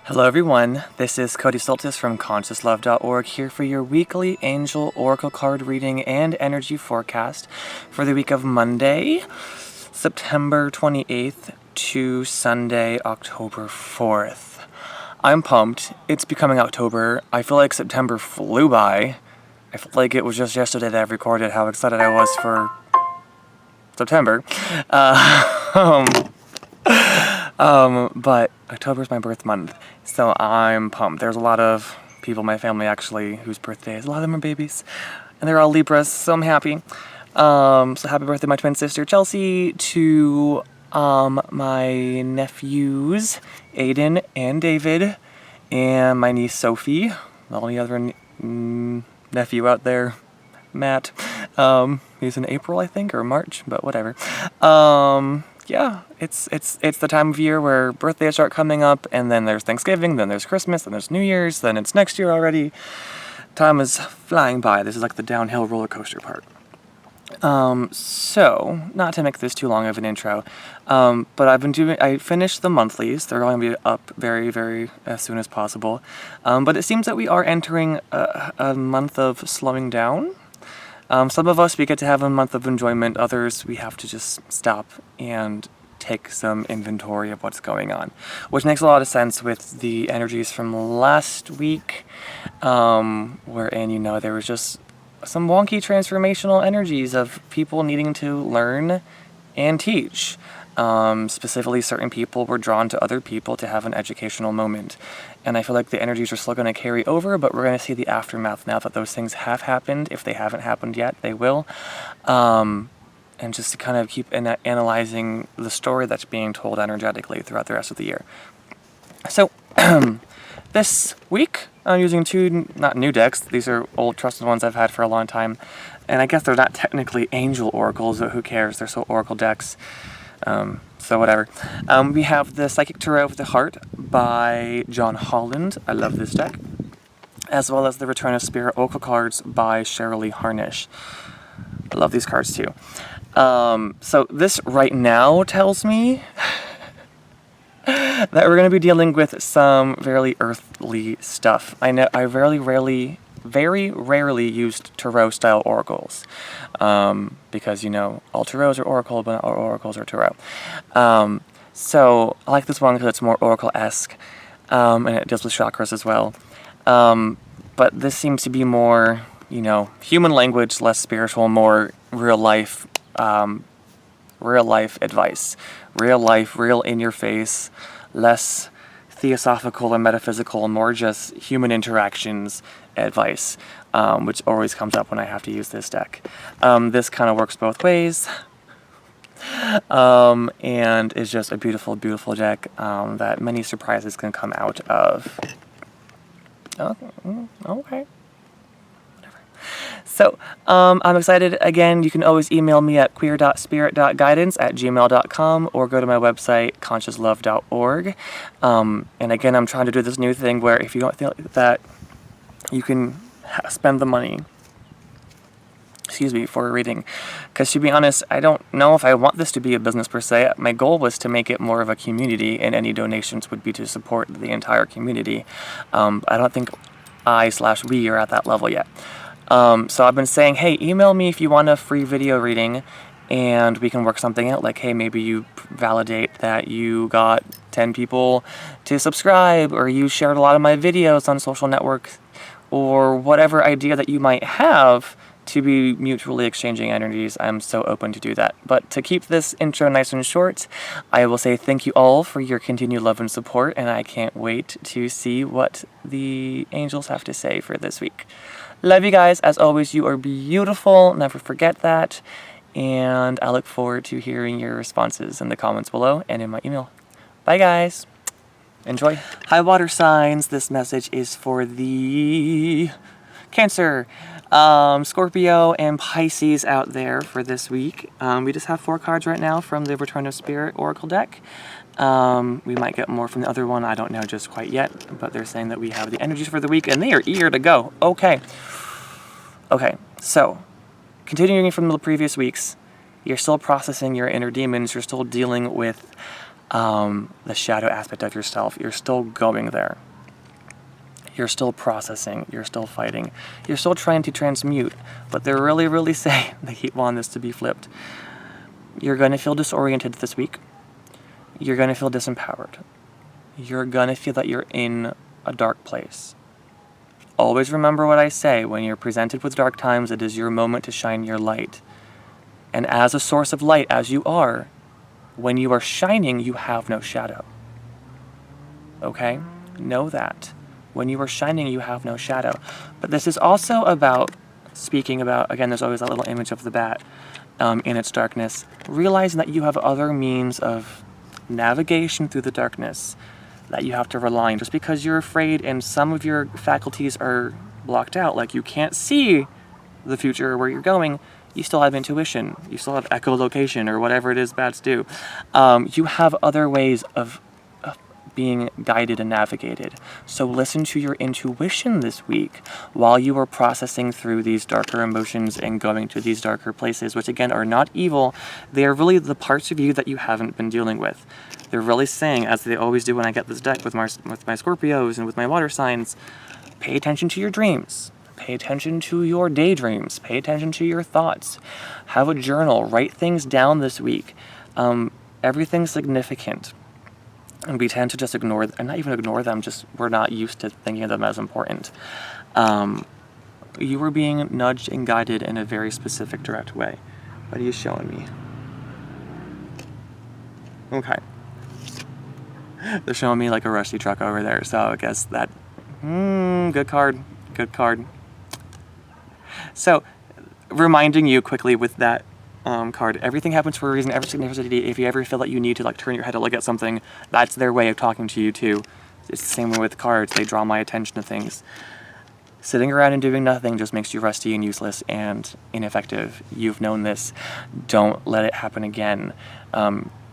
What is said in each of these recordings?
Hello everyone, this is Cody Soltis from ConsciousLove.org here for your weekly Angel Oracle card reading and energy forecast for the week of Monday, September 28th to Sunday, October 4th. I'm pumped. It's becoming October. I feel like September flew by. I feel like it was just yesterday that I recorded how excited I was for September. But October is my birth month, so I'm pumped. There's a lot of people in my family actually whose birthdays, a lot of them are babies, and they're all Libras, so I'm happy. So happy birthday, my twin sister Chelsea, to my nephews Aiden and David, and my niece Sophie, the only other nephew out there, Matt. He's in April, I think, or March, but whatever. Yeah, it's the time of year where birthdays start coming up, and then there's Thanksgiving, then there's Christmas, then there's New Year's, then it's next year already. Time is flying by. This is like the downhill roller coaster part. So, not to make this too long of an intro, but I finished the monthlies. They're going to be up very, very as soon as possible. But it seems that we are entering a month of slowing down. Some of us, we get to have a month of enjoyment. Others, we have to just stop and take some inventory of what's going on, which makes a lot of sense with the energies from last week, wherein, there was just some wonky transformational energies of people needing to learn and teach. Specifically, certain people were drawn to other people to have an educational moment. And I feel like the energies are still going to carry over, but we're going to see the aftermath now that those things have happened. If they haven't happened yet, they will. And just to kind of keep analyzing the story that's being told energetically throughout the rest of the year. So, this week, I'm using two, not new decks. These are old trusted ones I've had for a long time. And I guess they're not technically angel oracles, but who cares? They're still oracle decks. So whatever. We have the Psychic Tarot of the Heart by John Holland. I love this deck. As well as the Return of Spirit Oracle cards by Shirley Harnish. I love these cards too. So this right now tells me that we're going to be dealing with some very earthly stuff. I know I very rarely used tarot-style oracles, because, all tarots are oracle, but not all oracles are tarot. So I like this one because it's more oracle-esque, and it deals with chakras as well. But this seems to be more, human language, less spiritual, more real-life advice. Real life, real in your face, less theosophical and metaphysical, more just human interactions advice, which always comes up when I have to use this deck. This kind of works both ways, and is just a beautiful, beautiful deck that many surprises can come out of. Okay. So, I'm excited. Again, you can always email me at queer.spirit.guidance@gmail.com or go to my website, consciouslove.org. And again, I'm trying to do this new thing where if you don't feel that you can spend the money, for a reading. Because to be honest, I don't know if I want this to be a business per se. My goal was to make it more of a community, and any donations would be to support the entire community. I don't think we are at that level yet. So I've been saying, hey, email me if you want a free video reading, and we can work something out. Like, hey, maybe you validate that you got 10 people to subscribe, or you shared a lot of my videos on social networks, or whatever idea that you might have to be mutually exchanging energies. I'm so open to do that. But to keep this intro nice and short, I will say thank you all for your continued love and support, and I can't wait to see what the angels have to say for this week. Love you guys. As always, you are beautiful. Never forget that. And I look forward to hearing your responses in the comments below and in my email. Bye, guys. Enjoy. High water signs. This message is for the Cancer, Scorpio, and Pisces out there for this week. We just have 4 cards right now from the Return of Spirit Oracle deck. We might get more from the other one. I don't know just quite yet, but they're saying that we have the energies for the week, and they are eager to go. Okay, so continuing from the previous weeks, you're still processing your inner demons. You're still dealing with the shadow aspect of yourself. You're still going there. You're still processing. You're still fighting. You're still trying to transmute. But they're really, really saying they keep wanting this to be flipped. You're going to feel disoriented this week. You're going to feel disempowered. You're going to feel that you're in a dark place. Always remember what I say. When you're presented with dark times, it is your moment to shine your light. And as a source of light, as you are, when you are shining, you have no shadow. Okay? Know that. When you are shining, you have no shadow. But this is also about speaking about, again, there's always that little image of the bat in its darkness, realizing that you have other means of navigation through the darkness that you have to rely on. Just because you're afraid and some of your faculties are blocked out, like you can't see the future or where you're going, you still have intuition. You still have echolocation or whatever it is bats do. You have other ways of being guided and navigated. So listen to your intuition this week while you are processing through these darker emotions and going to these darker places, which again are not evil. They are really the parts of you that you haven't been dealing with. They're really saying, as they always do when I get this deck with my Scorpios and with my water signs, pay attention to your dreams. Pay attention to your daydreams. Pay attention to your thoughts. Have a journal. Write things down this week. Everything's significant. And we tend to just ignore, and not even ignore them, just we're not used to thinking of them as important. You were being nudged and guided in a very specific, direct way. What are you showing me? Okay. They're showing me like a rusty truck over there, so I guess that, good card, good card. So, reminding you quickly with that card, everything happens for a reason, every synchronicity. If you ever feel that you need to like turn your head to look at something, that's their way of talking to you too. It's the same way with cards, they draw my attention to things. Sitting around and doing nothing just makes you rusty and useless and ineffective. You've known this. Don't let it happen again.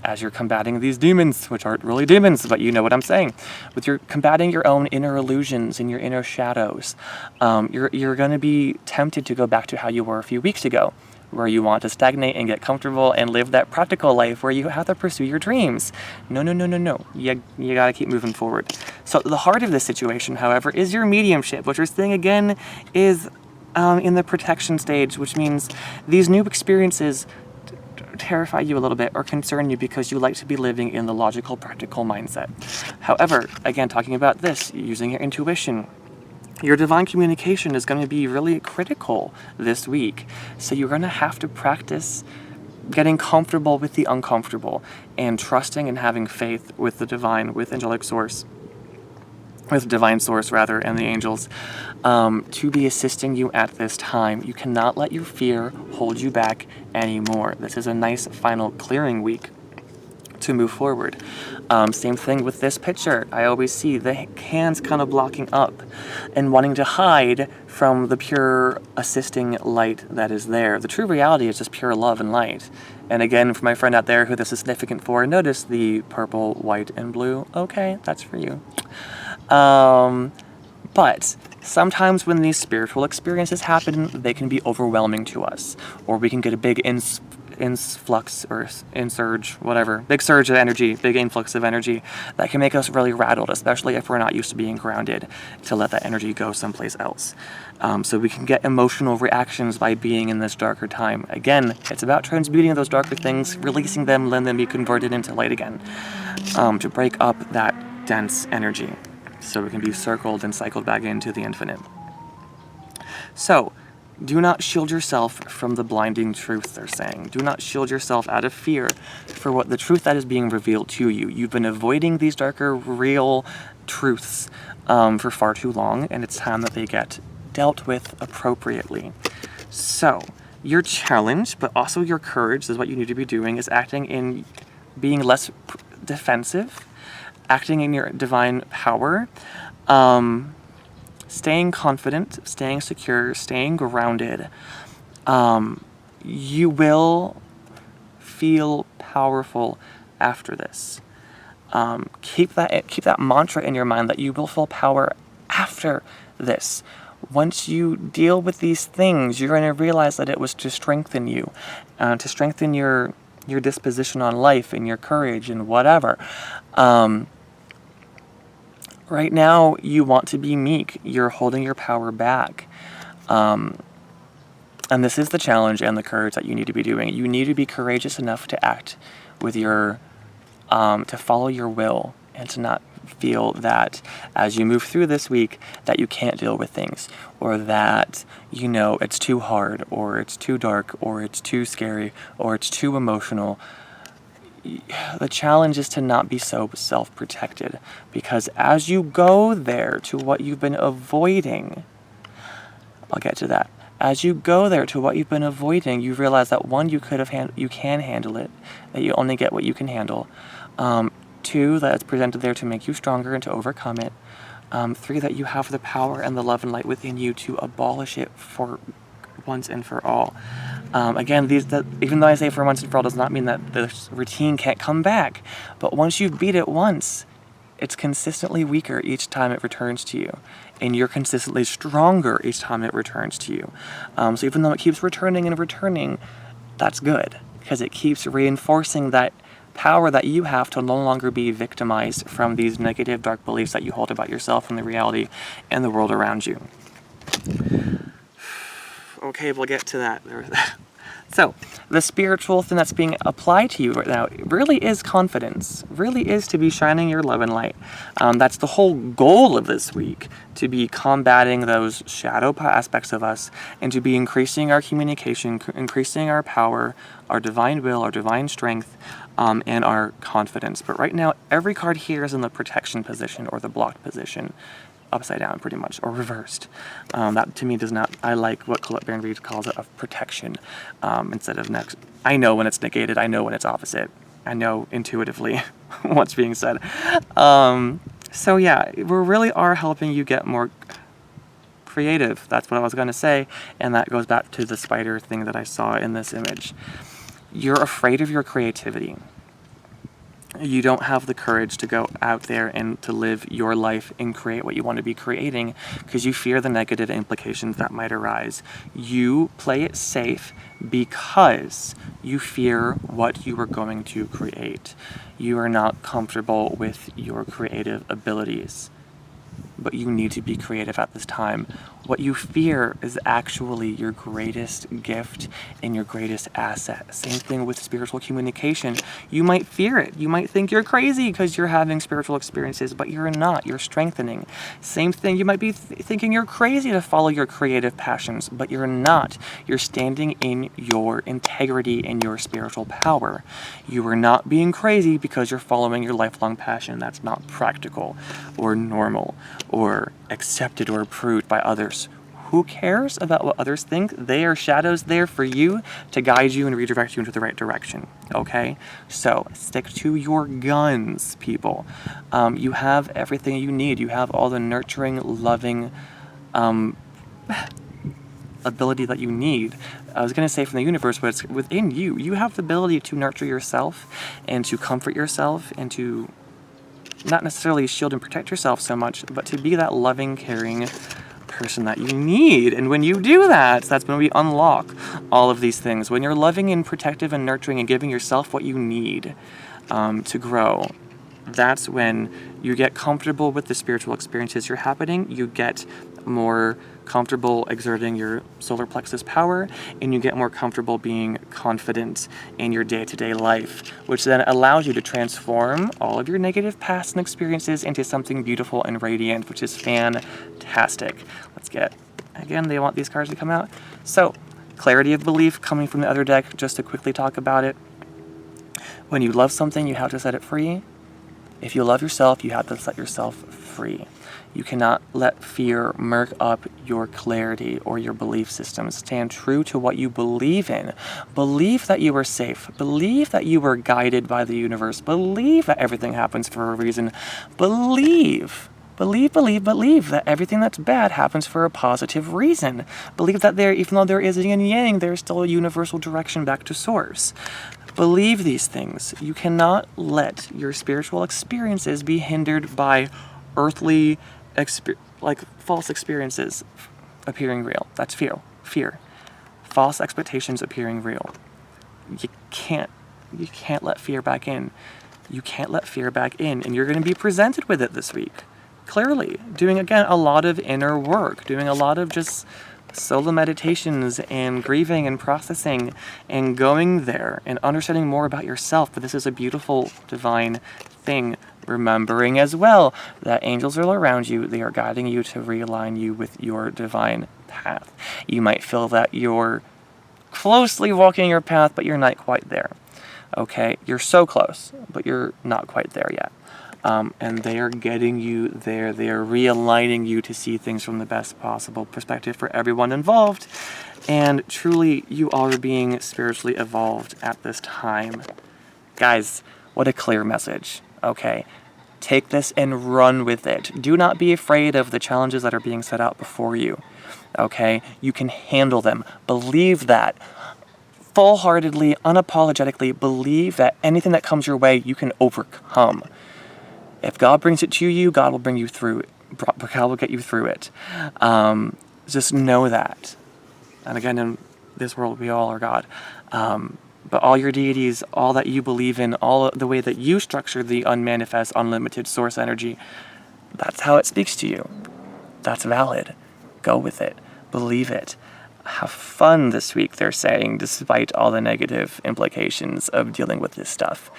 As you're combating these demons, which aren't really demons, but you know what I'm saying. With your combating your own inner illusions and your inner shadows, you're going to be tempted to go back to how you were a few weeks ago, where you want to stagnate and get comfortable and live that practical life where you have to pursue your dreams. No. You got to keep moving forward. So the heart of this situation, however, is your mediumship, which we're saying again is in the protection stage, which means these new experiences terrify you a little bit or concern you because you like to be living in the logical, practical mindset. However, again, talking about this, using your intuition, your divine communication is going to be really critical this week. So you're going to have to practice getting comfortable with the uncomfortable and trusting and having faith with the divine, with angelic source, with divine source rather, and the angels, to be assisting you at this time. You cannot let your fear hold you back anymore. This is a nice final clearing week to move forward. Same thing with this picture. I always see the hands kind of blocking up and wanting to hide from the pure assisting light that is there. The true reality is just pure love and light. And again, for my friend out there who this is significant for, notice the purple, white, and blue. Okay, that's for you. But sometimes when these spiritual experiences happen, they can be overwhelming to us, or we can get a big influx or insurge, whatever, big surge of energy, big influx of energy that can make us really rattled, especially if we're not used to being grounded, to let that energy go someplace else. So we can get emotional reactions by being in this darker time. Again, it's about transmuting those darker things, releasing them, letting them be converted into light again, to break up that dense energy so it can be circled and cycled back into the infinite. So, do not shield yourself from the blinding truth, they're saying. Do not shield yourself out of fear for what the truth that is being revealed to you. You've been avoiding these darker, real truths for far too long, and it's time that they get dealt with appropriately. So, your challenge, but also your courage, is what you need to be doing, is acting in being less defensive, acting in your divine power, staying confident, staying secure, staying grounded. You will feel powerful after this. Keep that mantra in your mind that you will feel power after this. Once you deal with these things, you're going to realize that it was to strengthen you, to strengthen your your disposition on life and your courage and whatever. Right now, you want to be meek. You're holding your power back. And this is the challenge and the courage that you need to be doing. You need to be courageous enough to act with your, to follow your will, and to not feel that as you move through this week that you can't deal with things, or that, you know, it's too hard, or it's too dark, or it's too scary, or it's too emotional. The challenge is to not be so self-protected, because as you go there to what you've been avoiding, I'll get to that. As you go there to what you've been avoiding, you realize that one, you can handle it, that you only get what you can handle. Two, that it's presented there to make you stronger and to overcome it. Three, that you have the power and the love and light within you to abolish it for once and for all. Again, even though I say for once and for all does not mean that the routine can't come back, but once you've beat it once, it's consistently weaker each time it returns to you, and you're consistently stronger each time it returns to you. So even though it keeps returning and returning, that's good, because it keeps reinforcing that power that you have to no longer be victimized from these negative, dark beliefs that you hold about yourself and the reality and the world around you. Okay, we'll get to that. So, the spiritual thing that's being applied to you right now really is confidence, really is to be shining your love and light. That's the whole goal of this week, to be combating those shadow aspects of us, and to be increasing our communication, increasing our power, our divine will, our divine strength, and our confidence. But right now, every card here is in the protection position or the blocked position. Upside down, pretty much, or reversed. That to me does not. I like what Colette Baron Reed calls it, of protection, instead of next. I know when it's negated. I know when it's opposite. I know intuitively what's being said. So yeah, we really are helping you get more creative. That's what I was going to say, and that goes back to the spider thing that I saw in this image. You're afraid of your creativity. You don't have the courage to go out there and to live your life and create what you want to be creating, because you fear the negative implications that might arise. You play it safe because you fear what you are going to create. You are not comfortable with your creative abilities, but you need to be creative at this time. What you fear is actually your greatest gift and your greatest asset. Same thing with spiritual communication. You might fear it. You might think you're crazy because you're having spiritual experiences, but you're not. You're strengthening. Same thing, you might be thinking you're crazy to follow your creative passions, but you're not. You're standing in your integrity and your spiritual power. You are not being crazy because you're following your lifelong passion. That's not practical or normal or accepted or approved by others. Who cares about what others think? They are shadows there for you to guide you and redirect you into the right direction. Okay? So stick to your guns, people. You have everything you need. You have all the nurturing, loving ability that you need. I was going to say from the universe, but it's within you. You have the ability to nurture yourself and to comfort yourself and to not necessarily shield and protect yourself so much, but to be that loving, caring person that you need. And when you do that, that's when we unlock all of these things. When you're loving and protective and nurturing and giving yourself what you need to grow, that's when you get comfortable with the spiritual experiences you're happening. You get more comfortable exerting your solar plexus power, and you get more comfortable being confident in your day-to-day life, which then allows you to transform all of your negative past and experiences into something beautiful and radiant, which is fantastic. Let's get, again, they want these cards to come out. So, clarity of belief coming from the other deck, just to quickly talk about it. When you love something, you have to set it free. If you love yourself, you have to set yourself free. You cannot let fear murk up your clarity or your belief systems. Stand true to what you believe in. Believe that you are safe. Believe that you are guided by the universe. Believe that everything happens for a reason. Believe that everything that's bad happens for a positive reason. Believe that even though there is yin and yang, there's still a universal direction back to source. Believe these things. You cannot let your spiritual experiences be hindered by earthly, false experiences appearing real. That's fear. False expectations appearing real. You can't You can't let fear back in. You can't let fear back in, and you're going to be presented with it this week. Clearly, doing, again, a lot of inner work, doing a lot of just solo meditations and grieving and processing and going there and understanding more about yourself. But this is a beautiful, divine thing. Remembering as well that angels are around you. They are guiding you to realign you with your divine path. You might feel that you're closely walking your path, but you're not quite there. Okay? You're so close, but you're not quite there yet. And they are getting you there. They are realigning you to see things from the best possible perspective for everyone involved. And truly, you are being spiritually evolved at this time. Guys, what a clear message. Okay? Take this and run with it. Do not be afraid of the challenges that are being set out before you. Okay? You can handle them. Believe that. Full-heartedly, unapologetically believe that anything that comes your way, you can overcome. If God brings it to you, God will bring you through it. God will get you through it. Just know that. And again, in this world, we all are God. But all your deities, all that you believe in, all the way that you structure the unmanifest, unlimited source energy, that's how it speaks to you. That's valid. Go with it. Believe it. Have fun this week, they're saying, despite all the negative implications of dealing with this stuff.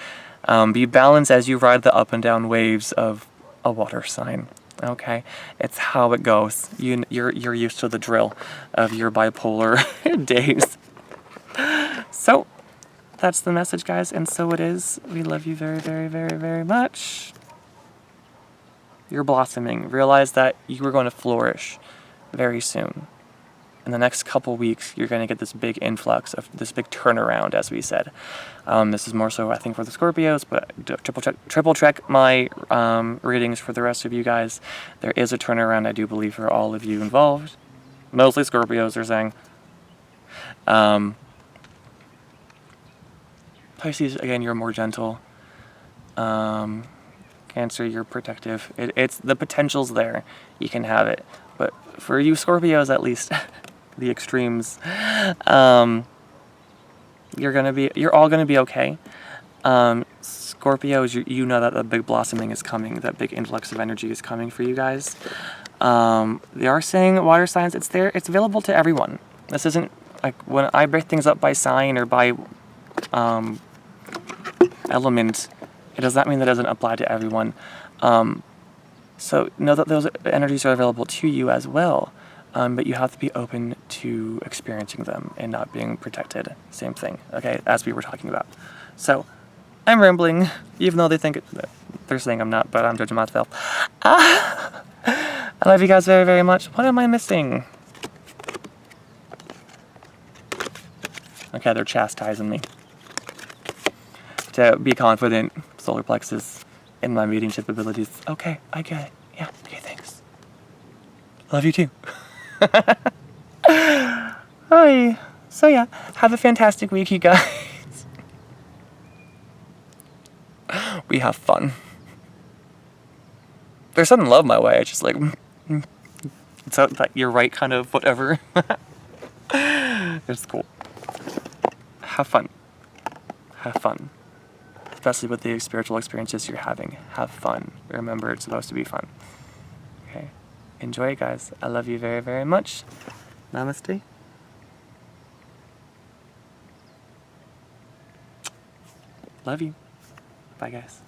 Be balanced as you ride the up and down waves of a water sign. Okay? It's how it goes. You're used to the drill of your bipolar days. So, that's the message, guys, and so it is. We love you very, very, very, very much. You're blossoming. Realize that you are going to flourish very soon. In the next couple weeks, you're going to get this big influx of this big turnaround, as we said. This is more so, I think, for the Scorpios, but triple check my readings for the rest of you guys. There is a turnaround, I do believe, for all of you involved. Mostly Scorpios, they're saying. Pisces, again, you're more gentle. Cancer, you're protective. It's the potential's there. You can have it. But for you Scorpios, at least, the extremes, you're all gonna be okay. Scorpios, you know that the big blossoming is coming. That big influx of energy is coming for you guys. They are saying water signs. It's there. It's available to everyone. This isn't like when I break things up by sign or by element. It does not mean that doesn't apply to everyone. So know that those energies are available to you as well, but you have to be open to experiencing them and not being protected. Same thing, okay, as we were talking about. So, I'm rambling, even though they're saying I'm not, but I'm judging myself. I love you guys very, very much. What am I missing? Okay, they're chastising me. To be confident, solar plexus, in my mediumship abilities. Okay, I get it. Yeah, okay, thanks. Love you too. Hi. So yeah, have a fantastic week, you guys. We have fun. There's sudden love my way. It's just like, it's that you're right kind of whatever. It's cool. Have fun. Have fun. Especially with the spiritual experiences you're having. Have fun. Remember, it's supposed to be fun. Okay. Enjoy it, guys. I love you very, very much. Namaste. Love you. Bye, guys.